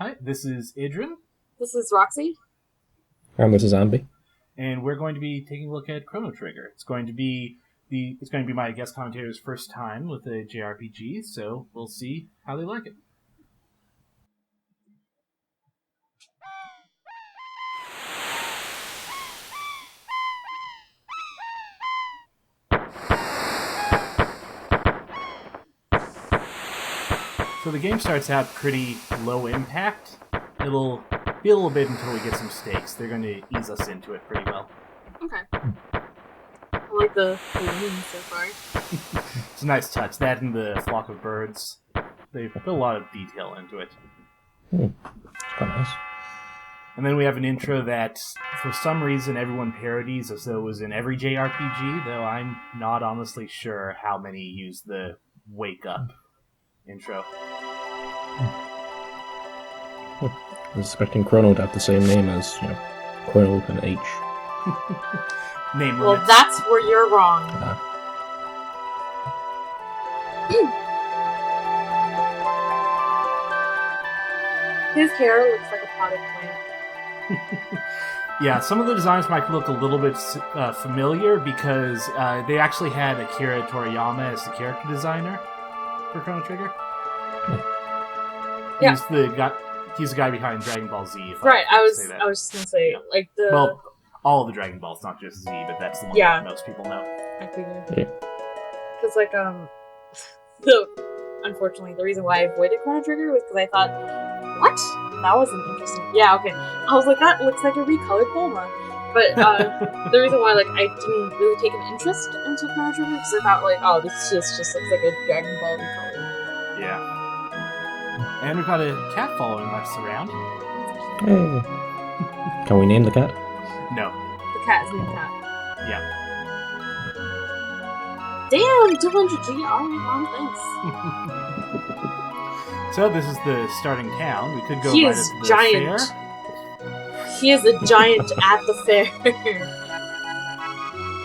Hi, this is Idran. This is Roxie. And this is Ambi. And we're going to be taking a look at Chrono Trigger. It's going to be my guest commentator's first time with a JRPG, so we'll see how they like it. So the game starts out pretty low impact. It'll be a little bit until we get some stakes. They're going to ease us into it pretty well. Okay. I like the balloons so far. It's a nice touch. That and the flock of birds. They put a lot of detail into it. It's quite nice. And then we have an intro that, for some reason, everyone parodies as though it was in every JRPG, though I'm not honestly sure how many use the wake up intro. I was expecting Chrono to have the same name as, Chrono with an H. Name Well, limits. that's where you're wrong. His hair looks like a potted plant. Yeah, some of the designs might look a little bit familiar because they actually had Akira Toriyama as the character designer for Chrono Trigger. Yeah. He's the guy behind Dragon Ball Z. Right, I was say that. just gonna say, Yeah. Well, all of the Dragon Balls, not just Z, but that's the one that most people know. I figured. Yeah. Because, unfortunately, the reason why I avoided Chrono Trigger was because I thought, what? That wasn't interesting. Yeah, okay. I was like, that looks like a recolored Bulma. But, the reason why, I didn't really take an interest into Chrono Trigger because I thought, this just looks like a Dragon Ball recolored. Yeah. And we've got a cat following us around. Hey. Can we name the cat? No. The cat is named Cat. Yeah. Damn, 200G. Alright, thanks. So this is the starting town. We could go He right is at the giant. fair. He is a giant at the fair.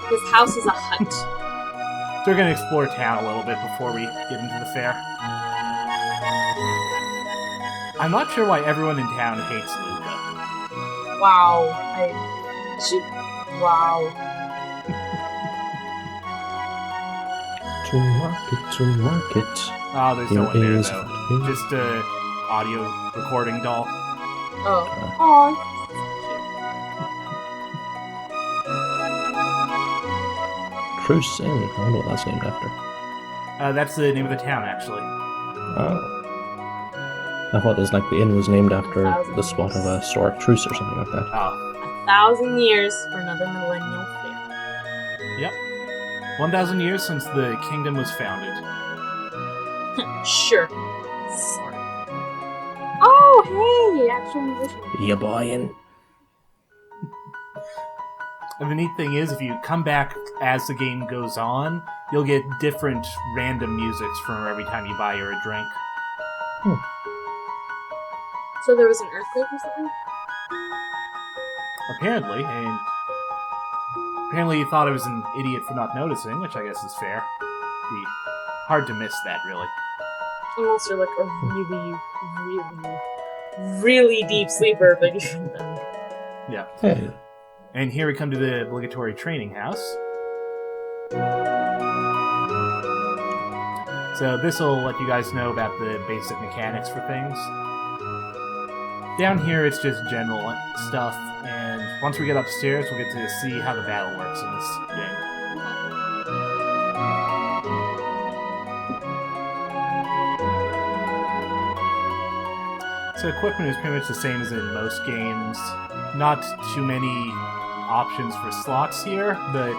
His house is a hut. So we're going to explore town a little bit before we get into the fair. I'm not sure why everyone in town hates Luca. Wow. Wow. To market. Oh, there's no one there, is though. Just a audio recording doll. Oh. Aw. Truce Inn. I wonder what that's named after. That's the name of the town, actually. Oh. I thought the inn was named after the spot of a historic truce or something like that. Oh. 1,000 years for another millennial fair. Yep. 1,000 years since the kingdom was founded. Sure. Sorry. Oh, hey! Actual musician. You buying? And the neat thing is, if you come back as the game goes on, you'll get different random musics from every time you buy or a drink. So there was an earthquake or something? Apparently, and apparently you thought I was an idiot for not noticing, which I guess is fair. Be hard to miss that, really. Unless you're a really, really, really deep sleeper, but even then. Yeah. Hey. And here we come to the obligatory training house. So this will let you guys know about the basic mechanics for things. Down here, it's just general stuff, and once we get upstairs, we'll get to see how the battle works in this game. So equipment is pretty much the same as in most games. Not too many options for slots here, but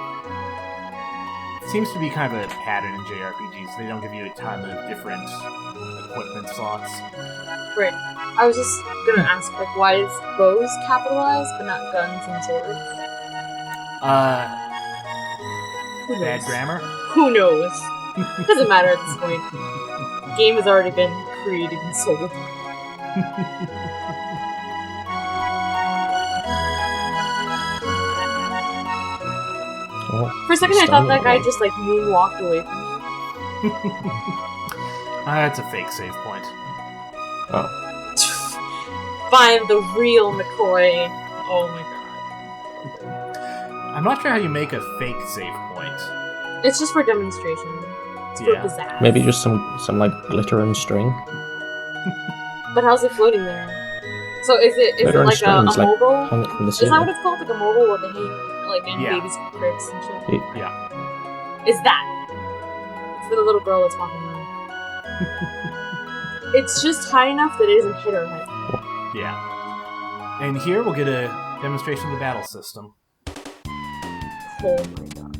it seems to be kind of a pattern in JRPGs. They don't give you a ton of different equipment slots. Right. I was just gonna ask, why is bows capitalized, but not guns and swords? Who knows? Bad grammar? Who knows? Doesn't matter at this point. The game has already been created and sold. For a second, I thought that guy just moonwalked away from you. That's a fake save point. Oh. find the real McCoy. Oh my god. I'm not sure how you make a fake save point. It's just for demonstration. It's for pizzazz. Maybe just some like glitter and string. But how's it floating there? So is it Glitter and like a strings, like, mobile? hung it from the Is that ceiling. what it's called? Like a mobile where they hang like in babies' cribs and shit? Yeah. Is that? It's for the little girl that's walking around. It's just high enough that it doesn't hit her head. Yeah. And here we'll get a demonstration of the battle system. Oh my god.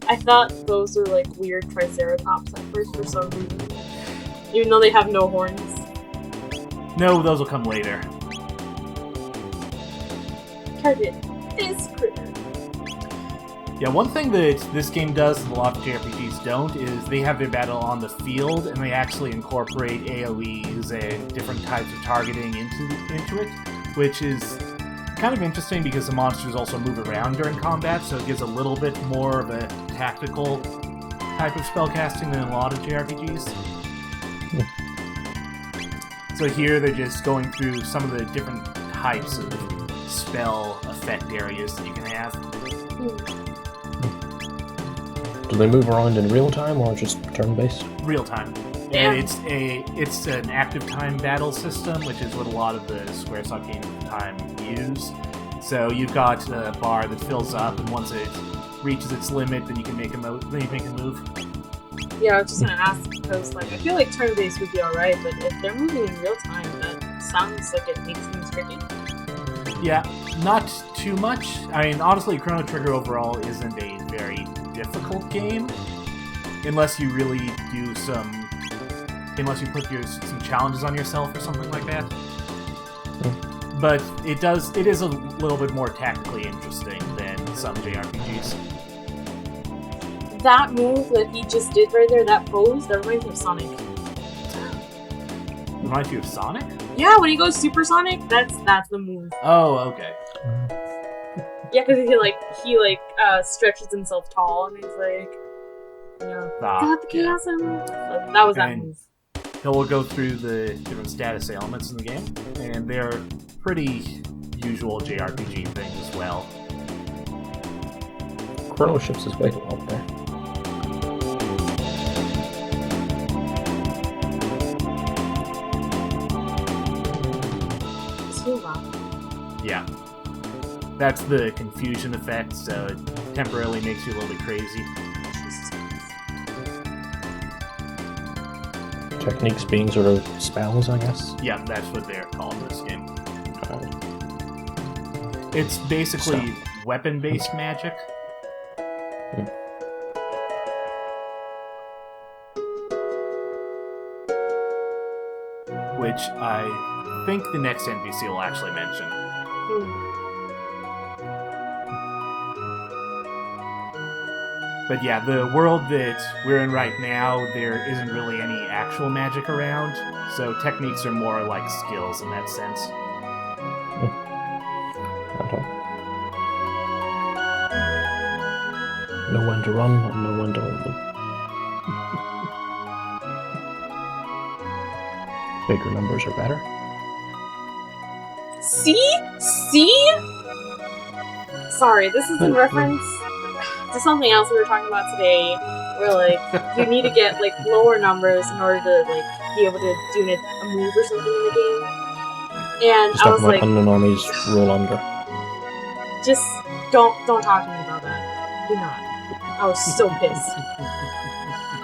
I thought those were like weird triceratops at first for some reason. Even though they have no horns. No, those will come later. Target this critter. Yeah, one thing that this game does that a lot of JRPGs don't is they have their battle on the field, and they actually incorporate AoEs and different types of targeting into it, which is kind of interesting because the monsters also move around during combat, so it gives a little bit more of a tactical type of spellcasting than a lot of JRPGs. So here they're just going through some of the different types of spell effect areas that you can have. Do they move around in real time or just turn-based? Real time. Yeah. And it's an active time battle system, which is what a lot of the Squaresoft games at the time use. So you've got a bar that fills up, and once it reaches its limit, then you can make a move. Yeah, I was just gonna ask because like I feel like turn-based would be alright, but if they're moving in real time, that sounds like it makes things tricky. Yeah, not too much. I mean, honestly, Chrono Trigger overall isn't a very difficult game, unless you really do unless you put some challenges on yourself or something like that. But it is a little bit more tactically interesting than some JRPGs. That move that he just did right there, that pose, that reminds me of Sonic. Reminds you of Sonic? Yeah, when he goes supersonic, that's the move. Oh, okay. Yeah, because he stretches himself tall and he's like, got the chaos in him. That was that move. He'll go through the different status ailments in the game, and they're pretty usual JRPG things as well. Chrono ships his weight a lot there. Yeah. That's the confusion effect, so it temporarily makes you a little bit crazy. Techniques being sort of spells, I guess. Yeah, that's what they're called in this game. It's basically weapon-based magic. Which I think the next NPC will actually mention. But yeah, the world that we're in right now, there isn't really any actual magic around, so techniques are more like skills in that sense. Know when to run and know when to hold them. Bigger numbers are better. See? Sorry, this is in reference to something else we were talking about today, where like you need to get like lower numbers in order to like be able to do a move or something in the game. And Just I was like, normies roll under. just don't talk to me about that. Do not. I was so pissed.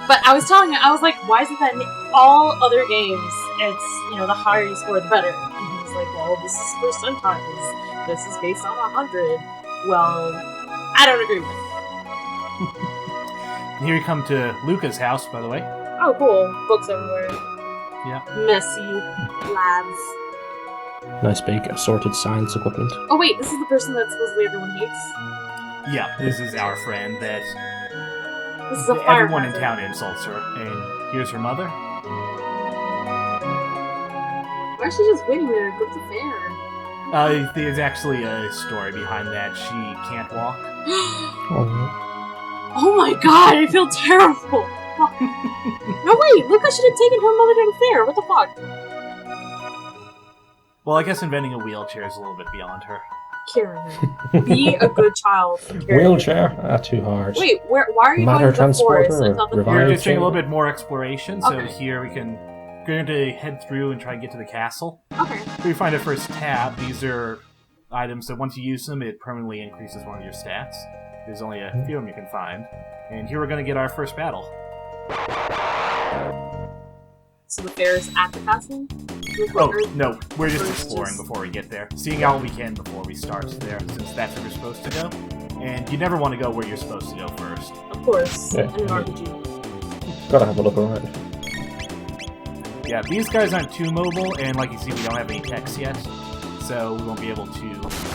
But I was telling him, I was like, why is it that in all other games it's the higher you score the better? And he was like, well, this is percentiles. This is based on 100. Well, I don't agree with it. Here we come to Luca's house, by the way. Oh, cool. Books everywhere. Yeah. Messy labs. Nice big assorted science equipment. Oh, wait, this is the person that supposedly everyone hates? Yeah, this is our friend that This is a fire everyone in hazard. town insults her. And here's her mother. Why is she just waiting there to go to the fair? There's actually a story behind that. She can't walk. Oh my god, I feel terrible! No, wait, Luca should have taken her mother to the fair. What the fuck? Well, I guess inventing a wheelchair is a little bit beyond her. Carry her. Be a good child. Wheelchair? Too hard. Wait, why are you Matter going to the forest? transporter I or thought the revive We're forest... just doing a chair? little bit more exploration, so Okay. here we're going to head through and try and get to the castle. Okay. We find a first tab. These are items that once you use them, it permanently increases one of your stats. There's only a few of them you can find. And here we're going to get our first battle. So the fair is at the castle? Oh, no, we're just Or exploring just- before we get there. Seeing all we can before we start there, since that's where we're supposed to go. And you never want to go where you're supposed to go first. Of course, Yeah. in an RPG. Gotta have a look around. Yeah, these guys aren't too mobile, and like you see, we don't have any techs yet. So we won't be able to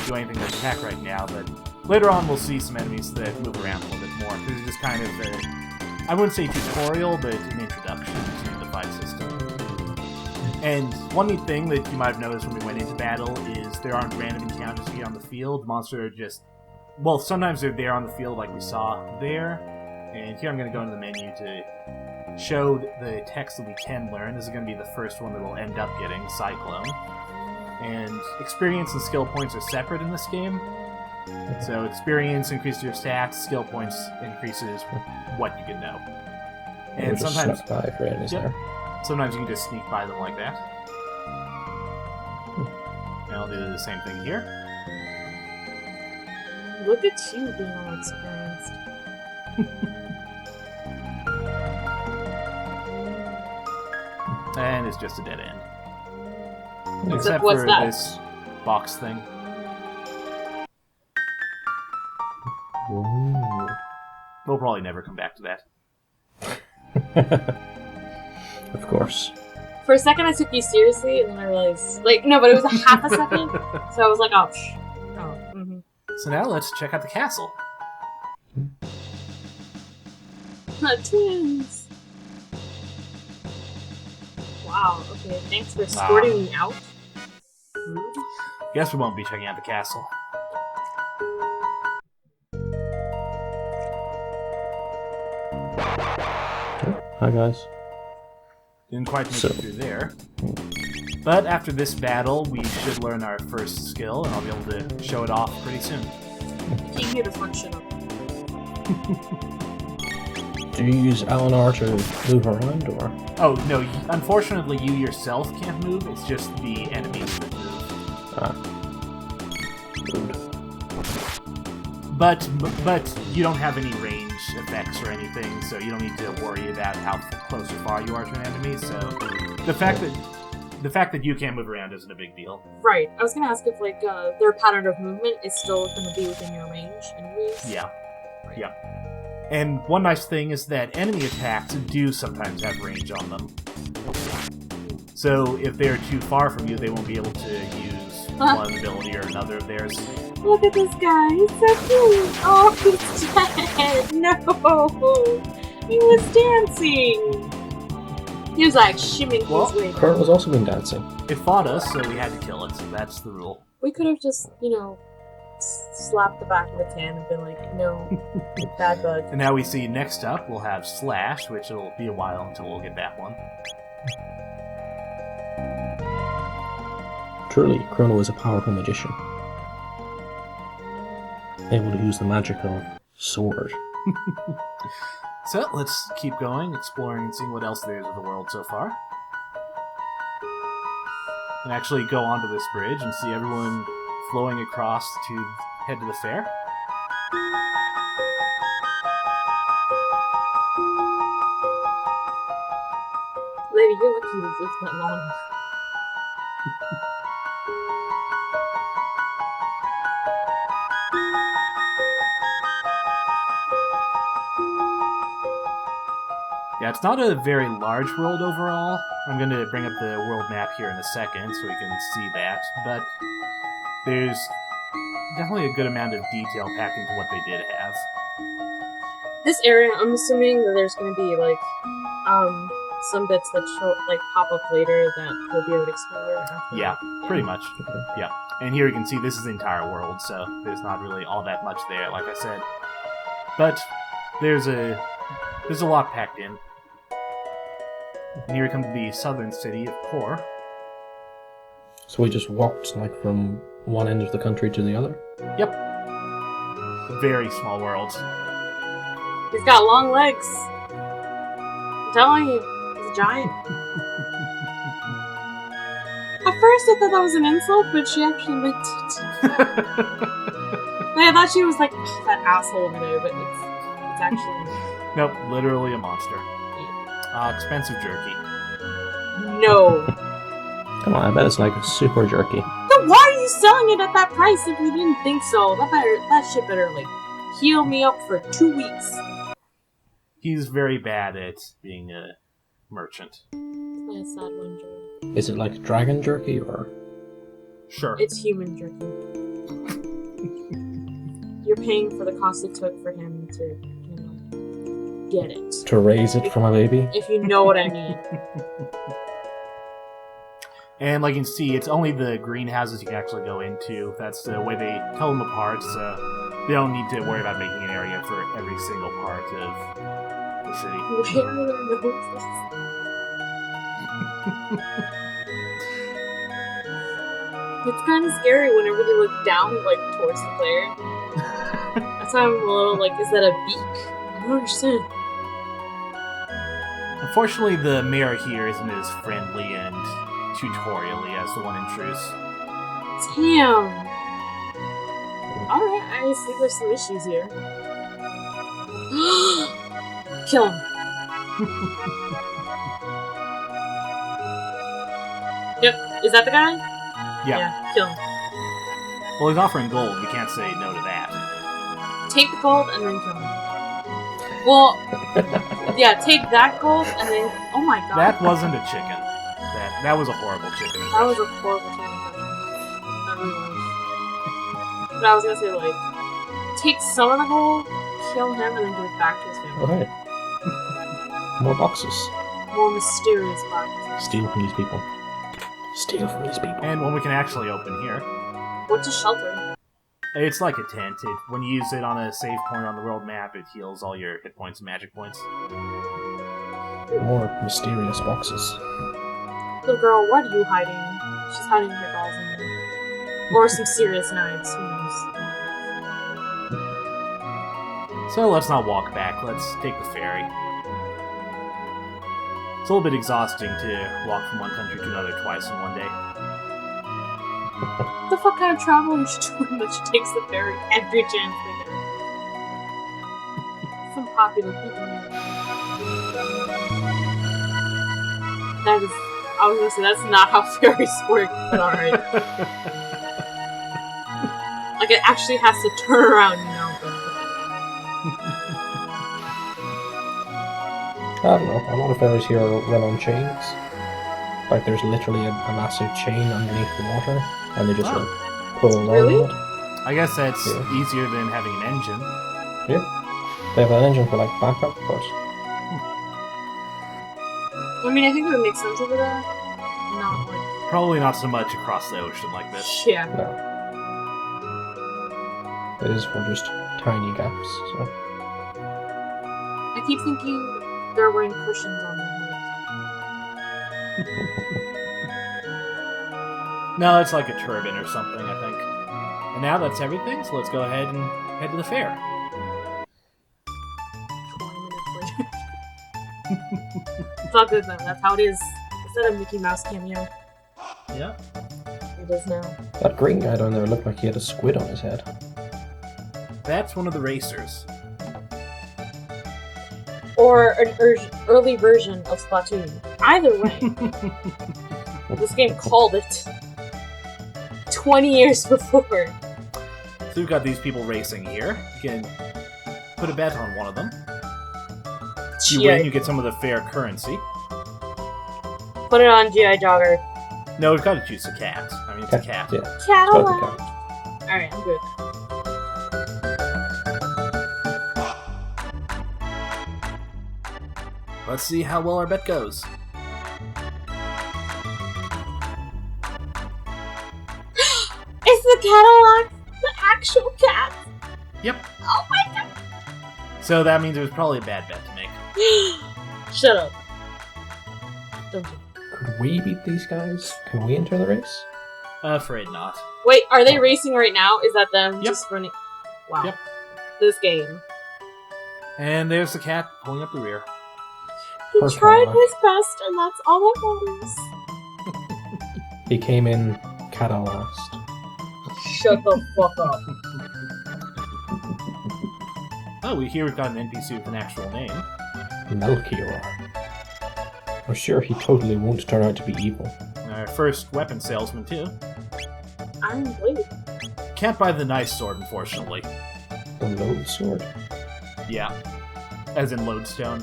do anything to attack right now, but later on we'll see some enemies that move around a little bit more. This is just kind of a, I wouldn't say tutorial, but an introduction to the fight system. And one neat thing that you might have noticed when we went into battle is there aren't random encounters here on the field. Monsters are just, well, sometimes they're there on the field like we saw there. And here I'm going to go into the menu to show the text that we can learn. This is going to be the first one that we'll end up getting, Cyclone. And experience and skill points are separate in this game. So experience increases your stats, skill points increases what you can know. We'll And just sometimes, slap by for enemies Yep. there. sometimes you can just sneak by them like that. And I'll do the same thing here. Look at you being all experienced. And it's just a dead end. Yeah. Except what's for that? this box thing. Ooh. We'll probably never come back to that. Of course. For a second, I took you seriously, and then I realized, like, no, but it was a half a second, so I was like, oh, shh. Oh, mm-hmm. So now let's check out the castle. Twins! Wow, okay, thanks for escorting me out. Rude. Guess we won't be checking out the castle. Hi guys. Didn't quite make So- it through there. But after this battle, we should learn our first skill, and I'll be able to show it off pretty soon. Came here to fuck shit up. Do you use LNR to move around or? Oh, no, unfortunately you yourself can't move, it's just the enemies that move. Ah. Rude. But you don't have any range effects or anything, so you don't need to worry about how close or far you are to an enemy, so the fact that you can't move around isn't a big deal. Right, I was gonna ask if, like, their pattern of movement is still gonna be within your range, anyways. Yeah. Yeah. And one nice thing is that enemy attacks do sometimes have range on them. So if they're too far from you, they won't be able to use one ability or another of theirs. Look at this guy, he's so cute! Oh, he's dead! No! He was dancing! He was like shimming Well, his way Kurt down. was also been dancing. It fought us, so we had to kill it. That's the rule. We could have just, slapped the back of its hand and been like, no, bad bug. And now we see next up, we'll have Slash, which it'll be a while until we'll get that one. Truly, Chrono is a powerful magician. Able to use the magic of sword. So let's keep going, exploring and seeing what else there is of the world so far. And actually go onto this bridge and see everyone flowing across to head to the fair. Lady, you're lucky you've lived that long. Yeah, it's not a very large world overall. I'm going to bring up the world map here in a second so we can see that, but there's definitely a good amount of detail packed into what they did have. This area, I'm assuming that there's gonna be, like, some bits that show, like, pop up later that we'll be able to explore after. Yeah, pretty much. Okay. And here you can see this is the entire world, so there's not really all that much there, like I said. But there's a lot packed in. And here we come to the southern city of Kor. So we just walked like from one end of the country to the other? Yep. Very small world. He's got long legs. I'm telling you, he's a giant. At first I thought that was an insult, but she actually meant it. I thought she was like, oh, that asshole over there, but it's actually... Nope, literally a monster. Expensive jerky. No. Come on, I bet it's like a super jerky. Then why are you selling it at that price if you didn't think so? That shit better, like, heal me up for 2 weeks. He's very bad at being a merchant. It's a sad one, Joe. Is it like dragon jerky or? Sure. It's human jerky. You're paying for the cost it took for him to, you know, get it. To raise it from a baby? If you know what I mean. And like you can see, it's only the greenhouses you can actually go into. That's the way they tell them apart, so they don't need to worry about making an area for every single part of the city. Where are their noses? It's kind of scary whenever they look down, like, towards the player. That's why I'm a little like, is that a beak? I don't understand. Unfortunately, the mayor here isn't as friendly and tutorially as the one in Truce. Damn. Alright, I see there's some issues here. Kill him. Yep. Is that the guy? Yeah. Kill him. Well, he's offering gold. You can't say no to that. Take the gold and then kill him. Well, yeah, take that gold and then... Oh my god. That wasn't a chicken. That was a horrible chicken. That was a horrible chicken impression. That really was. But I was gonna say, like, take some of the gold, kill him, and then give it back to his family. Alright. More boxes. More mysterious boxes. Steal from these people. Steal from these people. And one we can actually open here. What's a shelter? It's like a tent. When you use it on a save point on the world map, it heals all your hit points and magic points. More mysterious boxes. Little girl, what are you hiding? She's hiding her dolls in there. Or some serious knives, who knows? So let's not walk back, let's take the ferry. It's a little bit exhausting to walk from one country to another twice in one day. What the fuck kind of traveling is she doing that she takes the ferry every chance they get? Some popular people. That is... I was gonna say, that's not how ferries work, but alright. Like, it actually has to turn around, you know, but... I don't know, a lot of ferries here run on chains. Like there's literally a massive chain underneath the water, and they just like, pull along Really? it. I guess that's easier than having an engine. Yeah. They have an engine for like backup, but... I mean, I think it would make sense over there. Not like... Probably not so much across the ocean like this. Yeah. No. It is for just tiny gaps, so... I keep thinking they're wearing cushions on their heads. No, it's like a turban or something, I think. And now that's everything, so let's go ahead and head to the fair. 20 minutes later. It's all good though, that's how it is. Is that a Mickey Mouse cameo? Yeah. It is now. That green guy down there looked like he had a squid on his head. That's one of the racers. Or an early version of Splatoon. Either way, this game called it 20 years before. So we've got these people racing here. You can put a bet on one of them. If you win, you get some of the fair currency. Put it on G.I. Jogger. No, we've got to choose a cat. I mean, it's a cat. Yeah. Cadillac! Alright, I'm good. Let's see how well our bet goes. It's the Cadillac! The actual cat! Yep. Oh my god! So that means it was probably a bad bet to make. Shut up. Don't you? Could we beat these guys? Can we enter the race? Afraid not. Wait, are they racing right now? Is that them Yep. just running? Wow. Yep. This game. And there's the cat pulling up the rear. He Perfect. tried his best, and that's all that matters. He came in cat last. Shut the fuck up. Oh, we've got an NPC with an actual name. Melchior. I'm sure he totally won't turn out to be evil. Our first weapon salesman, too. Iron Blade. Can't buy the nice sword, unfortunately. The load sword. Yeah. As in lodestone.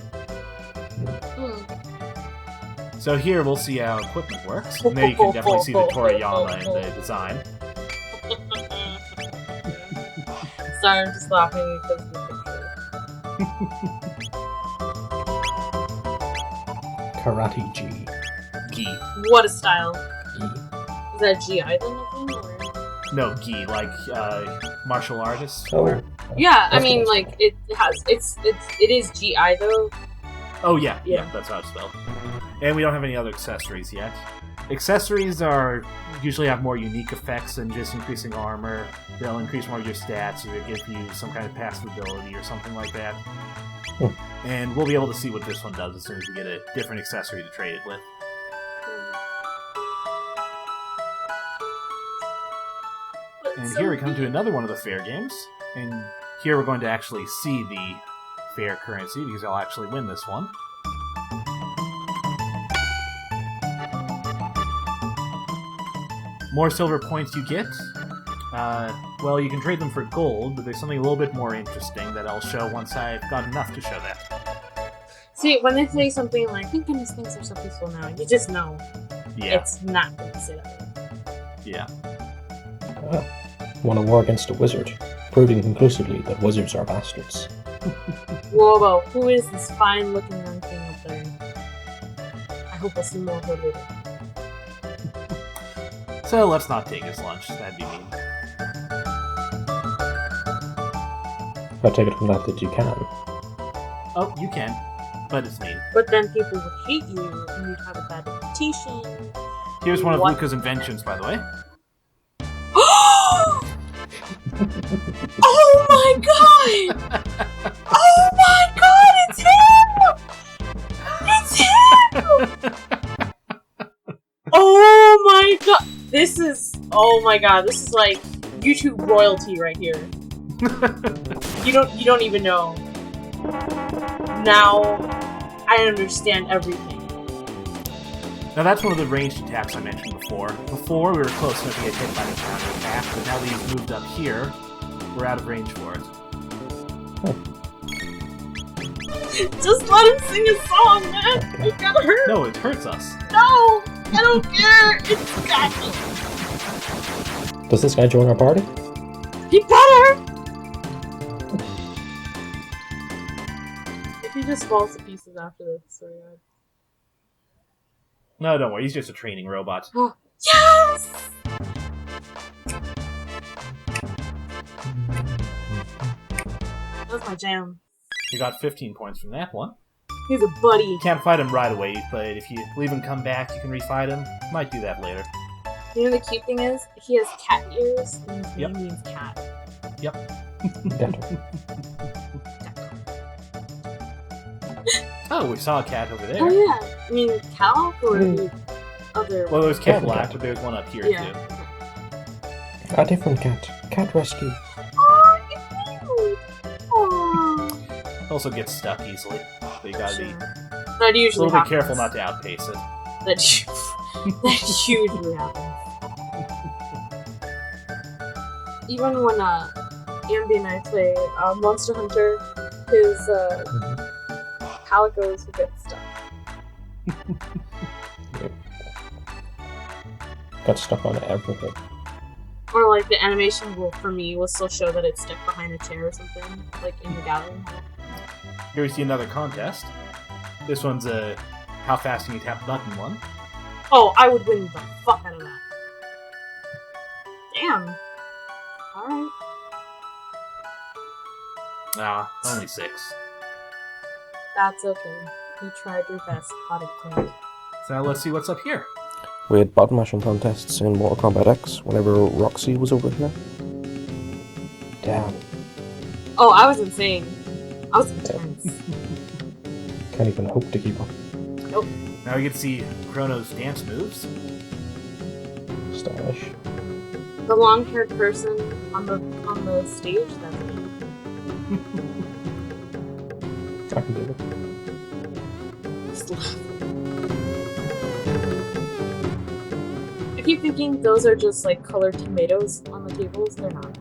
Hmm. So here we'll see how equipment works. And there you can definitely see the Toriyama in the design. Sorry, I'm just laughing because of the picture. Karate G. Gi. What a style. Gi. Is that GI then looking, or? No, gi, like martial artists. Oh. Yeah, I That's mean, what like, it is GI though. Oh yeah, Yeah. yeah, that's how it's spelled. And we don't have any other accessories yet. Accessories are usually have more unique effects than just increasing armor. They'll increase more of your stats, or give you some kind of passive ability or something like that. Hmm. And we'll be able to see what this one does as soon as we get a different accessory to trade it with. And here we come to another one of the fair games. And here we're going to actually see the fair currency, because I'll actually win this one. More silver points you get. Well, you can trade them for gold, but there's something a little bit more interesting that I'll show once I've got enough to show that. See, when they say something like, "Thank goodness things are so peaceful now," you just know Yeah, it's not going to say that. yeah. Won a war against a wizard, proving conclusively that wizards are bastards. Whoa, who is this fine-looking young thing up there? I hope we'll see more of her later. So let's not take his lunch. That'd be mean. I take it from that you can. Oh, you can, but it's mean. But then people would hate you, and you'd have a bad reputation. Here's one of What? Luca's inventions, by the way. Oh my god! Oh my god, it's him! It's him! Oh my god! This is like YouTube royalty right here. You don't even know. Now I understand everything. Now that's one of the ranged attacks I mentioned before. Before we were close enough to get hit by the counter attack, but now that he's moved up here, we're out of range for it. Just let him sing a song, man! It's gonna hurt! No, it hurts us. No! I don't care! It's got Does this guy join our party? He better! If he just falls to pieces after this, sorry. No, don't worry, he's just a training robot. Yes! That's my jam. You got 15 points from that one. He's a buddy. You can't fight him right away, but if you leave him come back, you can refight him. Might do that later. You know the cute thing is, he has cat ears, and his Yep. name means cat. Yep. Oh, we saw a cat over there. Oh yeah, I mean Cal or the other Well, there's Cat Different Black, cat. but there's one up here, Yeah. too. A different cat. Cat rescue. Oh, it's cute. Oh. Also gets stuck easily, so you gotta be That a usually little bit happens. careful not to outpace it. That usually happens. Even when Ambi and I play Monster Hunter, his calicos will get stuck. Got stuck on everything. Or like the animation will, for me, will still show that it's stuck behind a chair or something, like in the gathering hall. Here we see another contest. This one's a how fast can you tap the button one. Oh, I would win the fuck out of that. Damn. Alright. Ah, only 6. That's okay. You tried your best, potted plant. So let's see what's up here. We had button mashing contests in Mortal Kombat X whenever Roxie was over here. Damn. Oh, I was insane. I was intense. Can't even hope to keep up. Nope. Now we get to see Chrono's dance moves. Stylish. The long-haired person on the stage, that's me. I can do it. Just laugh. I keep thinking those are just like colored tomatoes on the tables. They're not.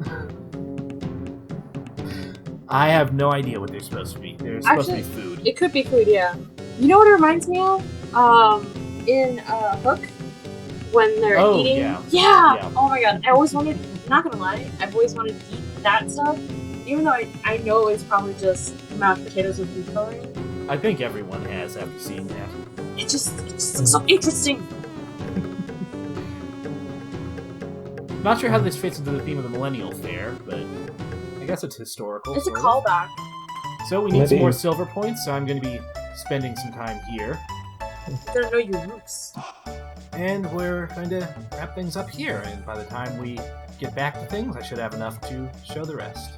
I have no idea what they're supposed to be. They're supposed to be food. It could be food, yeah. You know what it reminds me of? In Hook, when they're eating. Yeah. Oh my god! I always wanted. Not gonna lie, I've always wanted to eat that stuff, even though I know it's probably just mashed potatoes with food coloring. I think everyone has after seeing that. It just looks so interesting. Not sure how this fits into the theme of the Millennial Fair, but I guess it's historical. It's a sort of. callback. So we need some more silver points, so I'm going to be spending some time here. You gotta know your roots. And we're going to wrap things up here, and by the time we get back to things, I should have enough to show the rest.